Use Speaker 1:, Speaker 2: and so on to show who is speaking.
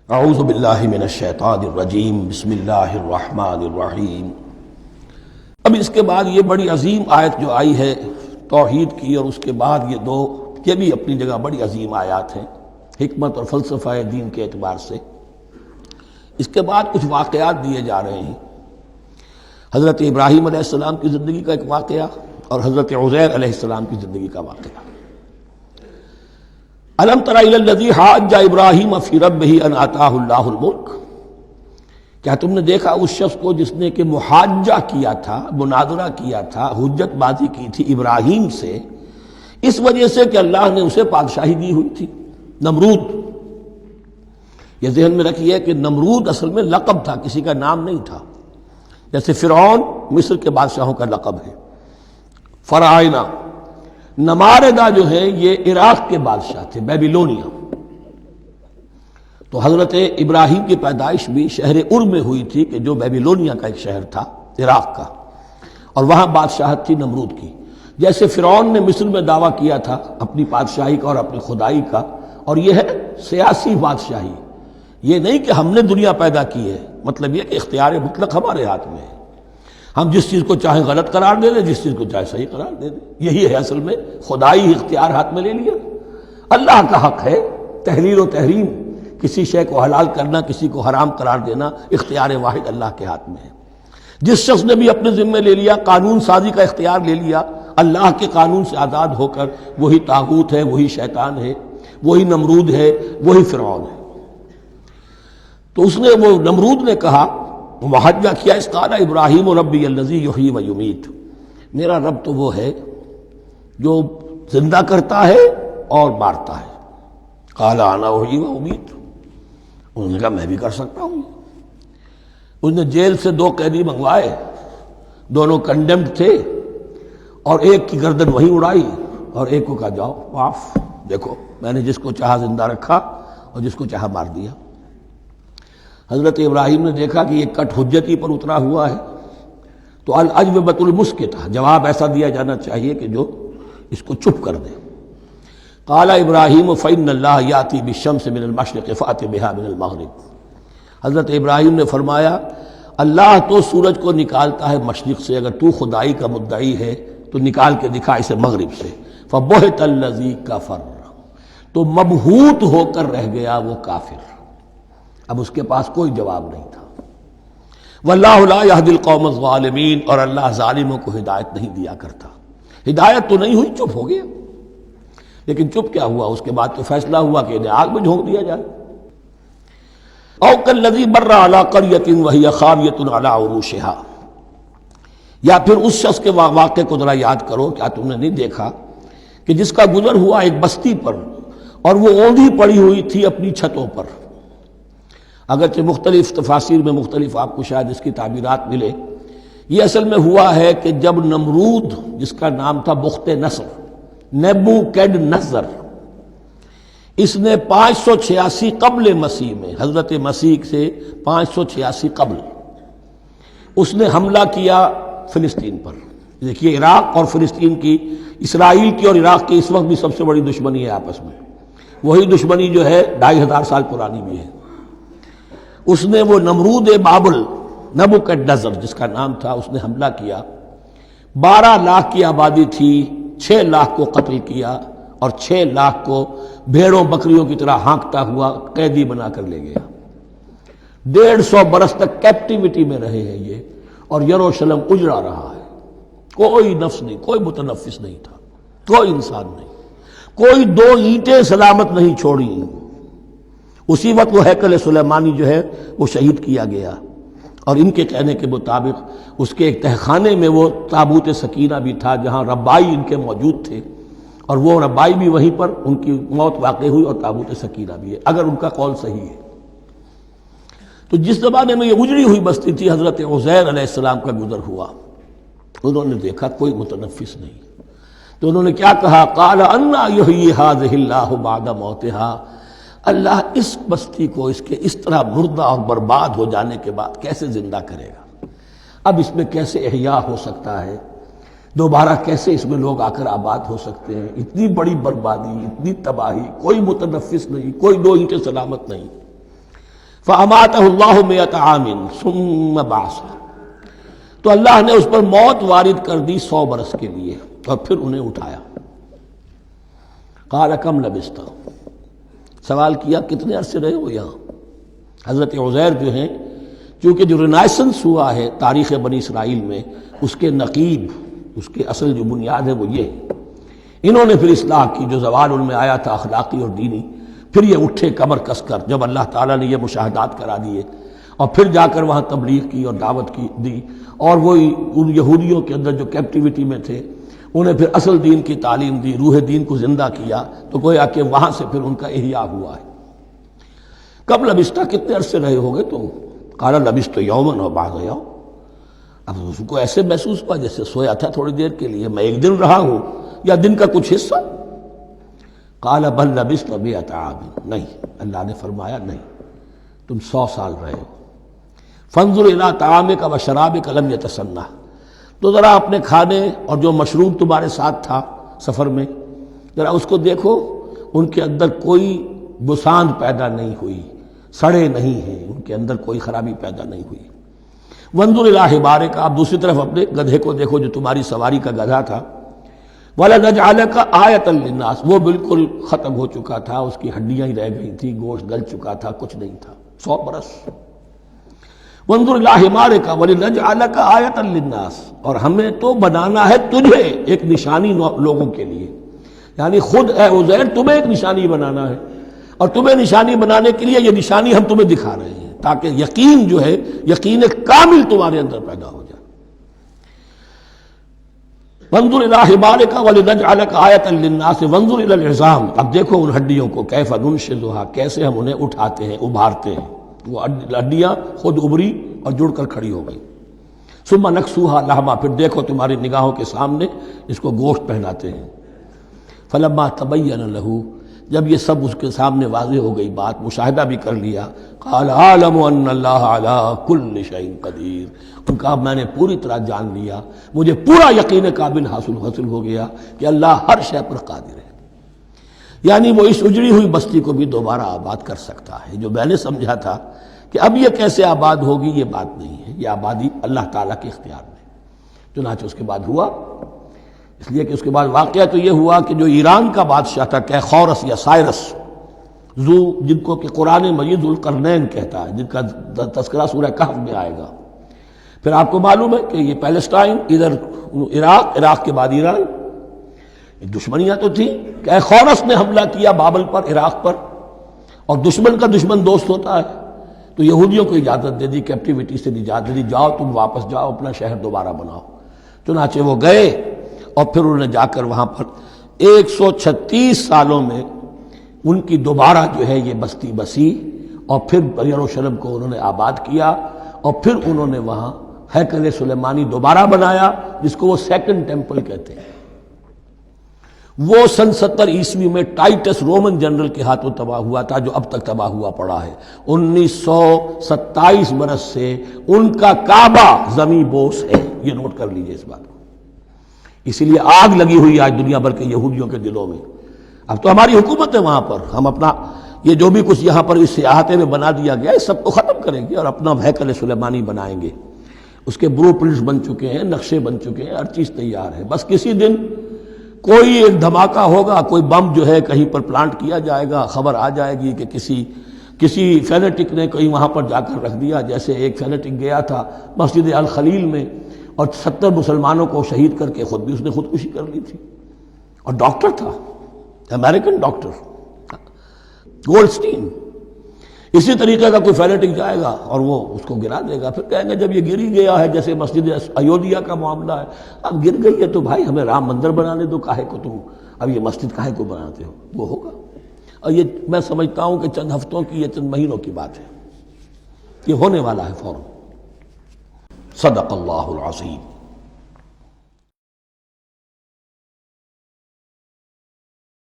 Speaker 1: اعوذ باللہ من الشیطان الرجیم بسم اللہ الرحمن الرحیم۔ اب اس کے بعد یہ بڑی عظیم آیت جو آئی ہے توحید کی، اور اس کے بعد یہ بھی اپنی جگہ بڑی عظیم آیات ہیں حکمت اور فلسفہ دین کے اعتبار سے۔ اس کے بعد کچھ واقعات دیے جا رہے ہیں، حضرت ابراہیم علیہ السلام کی زندگی کا ایک واقعہ اور حضرت عزیر علیہ السلام کی زندگی کا واقعہ۔ الم تر الی الذی حاج ابراہیم فی ربہ ان آتاہ اللہ الملک، کیا تم نے دیکھا اس شخص کو جس نے کہ محاجہ کیا تھا، مناظرہ کیا تھا، حجت بازی کی تھی ابراہیم سے، اس وجہ سے کہ اللہ نے اسے بادشاہی دی ہوئی تھی۔ نمرود، یہ ذہن میں رکھیے کہ نمرود اصل میں لقب تھا، کسی کا نام نہیں تھا، جیسے فرعون مصر کے بادشاہوں کا لقب ہے۔ فرعونہ، نماردہ جو ہے یہ عراق کے بادشاہ تھے، بیبیلونیا۔ تو حضرت ابراہیم کی پیدائش بھی شہر ار میں ہوئی تھی، کہ جو بیبیلونیا کا ایک شہر تھا عراق کا، اور وہاں بادشاہت تھی نمرود کی۔ جیسے فرعون نے مصر میں دعویٰ کیا تھا اپنی بادشاہی کا اور اپنی خدائی کا، اور یہ ہے سیاسی بادشاہی، یہ نہیں کہ ہم نے دنیا پیدا کی ہے، مطلب یہ کہ اختیار مطلق ہمارے ہاتھ میں ہے، ہم جس چیز کو چاہیں غلط قرار دے دیں، جس چیز کو چاہے صحیح قرار دے دیں۔ یہی ہے اصل میں خدائی اختیار ہاتھ میں لے لیا۔ اللہ کا حق ہے تحلیل و تحریم، کسی شے کو حلال کرنا، کسی کو حرام قرار دینا، اختیار واحد اللہ کے ہاتھ میں ہے۔ جس شخص نے بھی اپنے ذمے لے لیا، قانون سازی کا اختیار لے لیا اللہ کے قانون سے آزاد ہو کر، وہی طاغوت ہے، وہی شیطان ہے، وہی نمرود ہے، وہی فرعون ہے۔ تو اس نے، وہ نمرود نے کہا، محاجہ کیا، اس قال ابراہیم ربی الذی یحیی و یمیت، میرا رب تو وہ ہے جو زندہ کرتا ہے اور مارتا ہے۔ قال انا احیی و امیت، انہوں نے کہا میں بھی کر سکتا ہوں۔ اس نے جیل سے 2 قیدی منگوائے، دونوں کنڈیمڈ تھے، اور ایک کی گردن وہیں اڑائی اور ایک کو کہا جاؤ معاف، دیکھو میں نے جس کو چاہا زندہ رکھا اور جس کو چاہا مار دیا۔ حضرت ابراہیم نے دیکھا کہ یہ کٹ حجتی پر اترا ہوا ہے، تو الاجوبۃ المسکتہ، جواب ایسا دیا جانا چاہیے کہ جو اس کو چپ کر دے۔ قال ابراہیم فإن اللہ یأتی بالشمس من المشرق فأت بها من المغرب، حضرت ابراہیم نے فرمایا اللہ تو سورج کو نکالتا ہے مشرق سے، اگر تو خدائی کا مدعی ہے تو نکال کے دکھا اسے مغرب سے۔ فبہت الذی کفر، تو مبہوت ہو کر رہ گیا وہ کافر، اب اس کے پاس کوئی جواب نہیں تھا۔ واللہ لا یہدی القوم الظالمین، اور اللہ ظالموں کو ہدایت نہیں دیا کرتا۔ ہدایت تو نہیں ہوئی، چپ ہو گیا۔ لیکن چپ کیا ہوا؟ اس کے بعد تو فیصلہ ہوا کہ انہیں آگ میں جھونک دیا جائے۔ او کالذی مر علی قریۃ وہی خاویۃ علی عروشها، یا پھر اس شخص کے واقعے کو ذرا یاد کرو، کیا تم نے نہیں دیکھا کہ جس کا گزر ہوا ایک بستی پر، اور وہ اوندھی پڑی ہوئی تھی اپنی چھتوں پر۔ اگرچہ مختلف تفاسیر میں مختلف آپ کو شاید اس کی تعبیرات ملے، یہ اصل میں ہوا ہے کہ جب نمرود، جس کا نام تھا بخت نصر، نیبوکیڈنیزر، اس نے 586 قبل مسیح میں، حضرت مسیح سے 586 قبل، اس نے حملہ کیا فلسطین پر۔ دیکھیے عراق اور فلسطین کی، اسرائیل کی اور عراق کی اس وقت بھی سب سے بڑی دشمنی ہے آپس میں، وہی دشمنی جو ہے 2500 سال پرانی بھی ہے۔ اس نے، وہ نمرود بابل، نیبوکیڈنیزر جس کا نام تھا، اس نے حملہ کیا، 12 لاکھ کی آبادی تھی، 6 لاکھ کو قتل کیا، اور 6 لاکھ کو بھیڑوں بکریوں کی طرح ہانکتا ہوا قیدی بنا کر لے گیا۔ 150 برس تک کیپٹیوٹی میں رہے ہیں یہ، اور یروشلم اجڑا رہا ہے، کوئی نفس نہیں، کوئی متنفس نہیں تھا، کوئی انسان نہیں، کوئی 2 اینٹیں سلامت نہیں چھوڑی۔ اسی وقت وہ ہیکل سلیمانی جو ہے وہ شہید کیا گیا، اور ان کے کہنے کے مطابق اس کے ایک تہخانے میں وہ تابوت سکینہ بھی تھا، جہاں ربائی ان کے موجود تھے، اور وہ ربائی بھی وہیں پر ان کی موت واقع ہوئی، اور تابوت سکینہ بھی ہے، اگر ان کا قول صحیح ہے۔ تو جس زمانے میں یہ اجڑی ہوئی بستی تھی، حضرت عزیر علیہ السلام کا گزر ہوا، انہوں نے دیکھا کوئی متنفس نہیں، تو انہوں نے کیا کہا، قال انا یحیی ھذہ اللہ بعد موتها، اللہ اس بستی کو اس کے اس طرح مردہ اور برباد ہو جانے کے بعد کیسے زندہ کرے گا؟ اب اس میں کیسے احیاء ہو سکتا ہے؟ دوبارہ کیسے اس میں لوگ آ کر آباد ہو سکتے ہیں؟ اتنی بڑی بربادی، اتنی تباہی، کوئی متنفس نہیں، کوئی 2 اینٹیں سلامت نہیں۔ فَأَمَاتَهُ اللَّهُ مِئَةَ عَامٍ ثُمَّ بَعَثَهُ، تو اللہ نے اس پر موت وارد کر دی 100 برس کے لیے اور پھر انہیں اٹھایا۔ قَالَ كَمْ لَبِثْتَ، سوال کیا کتنے عرصے رہے ہو یہاں۔ حضرت عزیر جو ہیں، چونکہ جو رینائسنس ہوا ہے تاریخ بنی اسرائیل میں، اس کے نقیب، اس کے اصل جو بنیاد ہے وہ یہ ہے۔ انہوں نے پھر اصلاح کی، جو زوال ان میں آیا تھا اخلاقی اور دینی، پھر یہ اٹھے کمر کس کر جب اللہ تعالیٰ نے یہ مشاہدات کرا دیے، اور پھر جا کر وہاں تبلیغ کی اور دعوت کی دی، اور وہ ان یہودیوں کے اندر جو کیپٹیوٹی میں تھے انہیں پھر اصل دین کی تعلیم دی، روح دین کو زندہ کیا، تو گویا کہ وہاں سے پھر ان کا احیاء ہوا ہے۔ کب لبثت، کتنے عرصے رہے ہوگے تم؟ قال لبثت یوما و بعض یوم، اب اس کو ایسے محسوس ہوا جیسے سویا تھا تھوڑی دیر کے لیے، میں ایک دن رہا ہوں یا دن کا کچھ حصہ۔ قال بل لبثت 100 عام، نہیں، اللہ نے فرمایا نہیں، تم 100 سال رہے ہو۔ فانظر الی طعامک و شرابک لم یتسنہ، تو ذرا اپنے کھانے اور جو مشروب تمہارے ساتھ تھا سفر میں، ذرا اس کو دیکھو، ان کے اندر کوئی بساند پیدا نہیں ہوئی، سڑے نہیں ہیں، ان کے اندر کوئی خرابی پیدا نہیں ہوئی۔ وانظر الی حمارک، آپ دوسری طرف اپنے گدھے کو دیکھو جو تمہاری سواری کا گدھا تھا۔ وَلَنَجْعَلَكَ آیَةً لِلنَّاسِ، وہ بالکل ختم ہو چکا تھا، اس کی ہڈیاں ہی رہ گئی تھی، گوشت گل چکا تھا، کچھ نہیں تھا، 100 برس۔ وانظر الی حمارک وَلِنَجْعَلَكَ آیَةً لِلنَّاسِ، اور ہمیں تو بنانا ہے تجھے ایک نشانی لوگوں کے لیے، یعنی خود اے عزیر تمہیں ایک نشانی بنانا ہے، اور تمہیں نشانی بنانے کے لیے یہ نشانی ہم تمہیں دکھا رہے ہیں تاکہ یقین جو ہے، یقین کامل تمہارے اندر پیدا ہو جائے۔ وانظر الی حمارک ولنجعلک آیۃ للناس وانظر الی العظام، اب دیکھو ان ہڈیوں کو، کیف ننشزھا، کیسے ہم انہیں اٹھاتے ہیں، ابھارتے ہیں، وہ ہڈیاں خود ابری اور جڑ کر کھڑی ہو گئی۔ ثم نکسوھا لحما، پھر دیکھو تمہاری نگاہوں کے سامنے اس کو گوشت پہناتے ہیں۔ فلما تبین لہ، جب یہ سب اس کے سامنے واضح ہو گئی بات، مشاہدہ بھی کر لیا، قال اعلم ان اللہ علی کل شیء قدیر، ان کا میں نے پوری طرح جان لیا، مجھے پورا یقین قابل حاصل ہو گیا کہ اللہ ہر شے پر قادر ہے۔ یعنی وہ اس اجڑی ہوئی بستی کو بھی دوبارہ آباد کر سکتا ہے۔ جو میں نے سمجھا تھا کہ اب یہ کیسے آباد ہوگی، یہ بات نہیں ہے، یہ آبادی اللہ تعالیٰ کے اختیار میں۔ چنانچہ اس کے بعد ہوا، اس لیے کہ اس کے بعد واقعہ تو یہ ہوا کہ جو ایران کا بادشاہ تھا کیخورس یا سائرس، جن کو کہ قرآن مجید ذوالقرنین کہتا ہے، جن کا تذکرہ سورہ کہف میں آئے گا۔ پھر آپ کو معلوم ہے کہ یہ پیلسٹائن، ادھر عراق کے بعد ایران، دشمنیاں تو تھیں۔ کیخورس نے حملہ کیا بابل پر، عراق پر، اور دشمن کا دشمن دوست ہوتا ہے، تو یہودیوں کو اجازت دے دی، کیپٹیوٹی سے اجازت دے دی، جاؤ تم واپس جاؤ، اپنا شہر دوبارہ بناؤ۔ چنانچہ وہ گئے، اور پھر انہوں نے جا کر وہاں پر 136 سالوں میں ان کی دوبارہ جو ہے یہ بستی بسی، اور پھر یروشلم کو انہوں نے آباد کیا، اور پھر انہوں نے وہاں ہیکل سلیمانی دوبارہ بنایا، جس کو وہ سیکنڈ ٹیمپل کہتے ہیں۔ وہ سن 70 عیسوی میں ٹائٹس رومن جنرل کے ہاتھوں تباہ ہوا تھا، جو اب تک تباہ ہوا پڑا ہے۔ 1927 برس سے ان کا کعبہ زمیں بوس ہے، یہ نوٹ کر لیجئے اس بات کو۔ اسی لیے آگ لگی ہوئی آج دنیا بھر کے یہودیوں کے دلوں میں۔ اب تو ہماری حکومت ہے وہاں پر، ہم اپنا یہ جو بھی کچھ یہاں پر اس احاطے میں بنا دیا گیا ہے سب کو ختم کریں گے اور اپنا ہیکل سلیمانی بنائیں گے۔ اس کے بلو پرنٹس بن چکے ہیں، نقشے بن چکے ہیں، ہر چیز تیار ہے۔ بس کسی دن کوئی ایک دھماکہ ہوگا، کوئی بم جو ہے کہیں پر پلانٹ کیا جائے گا، خبر آ جائے گی کہ کسی فینیٹک نے کہیں وہاں پر جا کر رکھ دیا، جیسے ایک فینیٹک گیا تھا مسجد الخلیل میں اور 70 مسلمانوں کو شہید کر کے خود بھی اس نے خودکشی کر لی تھی، اور ڈاکٹر تھا، امریکن ڈاکٹر گولڈسٹین۔ اسی طریقے کا کوئی فینیٹک جائے گا اور وہ اس کو گرا دے گا، پھر کہیں گے جب یہ گر ہی گیا ہے، جیسے مسجد ایودھیا کا معاملہ ہے، اب گر گئی ہے تو بھائی ہمیں رام مندر بنانے دو، کاہے کو تم اب یہ مسجد کاہے کو بناتے ہو، وہ ہوگا۔ اور یہ میں سمجھتا ہوں کہ چند ہفتوں کی، یہ چند مہینوں کی بات ہے، یہ ہونے والا ہے فوراً۔ صدق اللہ العظیم۔